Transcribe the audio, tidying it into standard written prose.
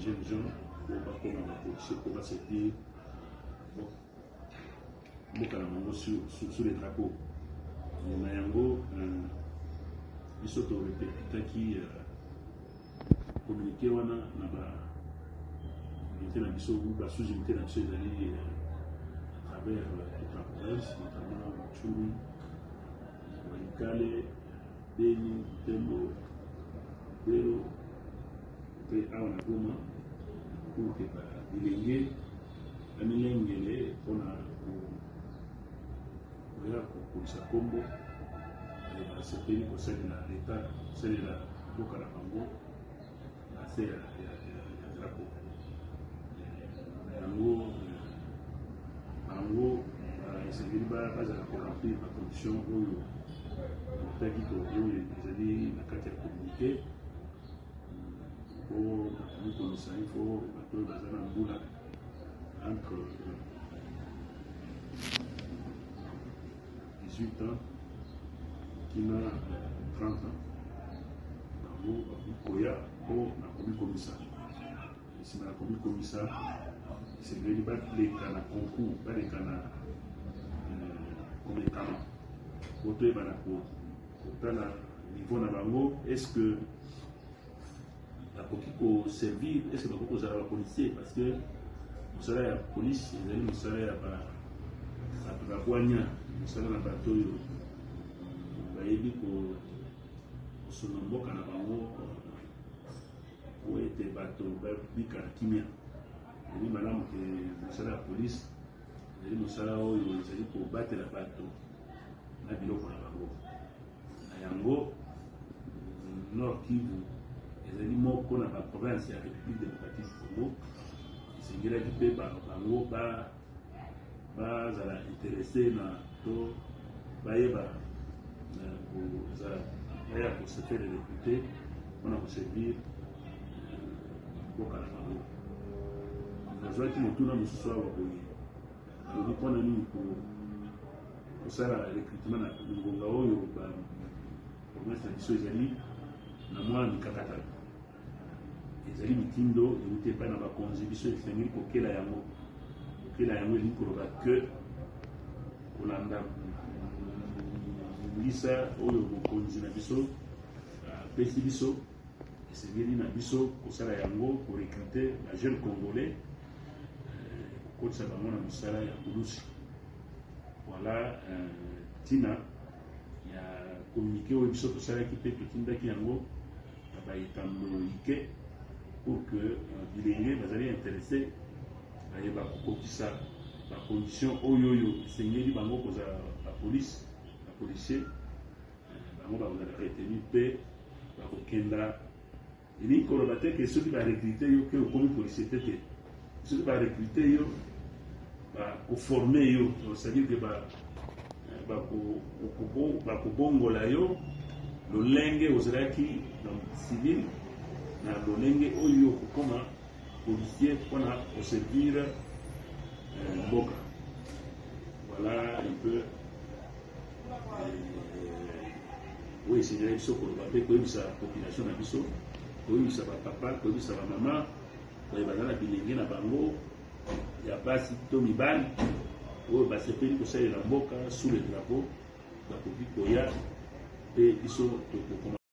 jeunes gens pour servir sur les drapeaux. Ils sont qui communiquer wana na ba unité na biso ou ba sous-unité na biso ezali à travers toute la province, notamment Tchulu, Walikale, Beni, Tembo, Belo, pe awa na Goma pour que ba bilenge amilengele pona pour sa combo ba sepeli ko sala l'état sala boka na bango ya drapo yango esengeli bazala koremplir bacondition oyo otaki oyo ezali na kati ya communiqué po mikomisa ifo bato oyo baza na mbula entre 18 ans kina 30 ans bango bakoya po na komikomisa nsima na komikomisa esengeli baleka na concours baleka na komekama po toyebana kotala niveau na bango est-ce que bakoki koservir, est-ce que bakoki kozala bapolicier parce que mosala ya police ezali mosala ya bato babwanya mosala na bato oyo bayebi kosona mboka na bango po ete bato babika na kimia. Ezali malamu ke mosala ya police ezali mosala oyo ezali kobatela bato na biloko na bango na yango Nord Kivu ezali moko na baprovince ya République démocratique du Congo esengelaki mpe bango bazala interesse na to bayeba kozala baya kosefe de député mpona koservir mboka na bango. Nazwaki motuna mosusu awa boye alobi mpona nini kosala recrutement na ngonga oyo province na biso ezali na mwa mikakatano ezali mitindo euti epai na bakonzi biso esengeli kokela yango elingi koloba ke kolanda ngisa oyo bokonzi na biso apesi biso esengeli na biso kosala yango korekrute ba jeune congolais kokotisa bango na mosala ya bulusi. Voilà ntina ya communiqué oyo biso tosalaki mpe totindaki yango na baetando ike pour que bilenge bazali intéressé bayeba kokokisa bacondition oyo esengeli bango kozala bapolicier bango bakozala retenu mpe bakokenda elingi koloba te ke soki barekrute yo ke okomi policier te te soki barekrute yo bakoforme yo c'est-à-dire ke bakobongola yo lolenge ozalaki dans civil na lolenge oyo okokoma policier mpona koservir mboka. Voilà un peu oyo esengeli biso koloba mpe koyebisa population na biso koyebisa bapapa koyebisa bamama baza na bilenge na bango ya basi to mibali oyo basepeli kosalela mboka sous le drapeau bakoki koya mpe biso tokokoma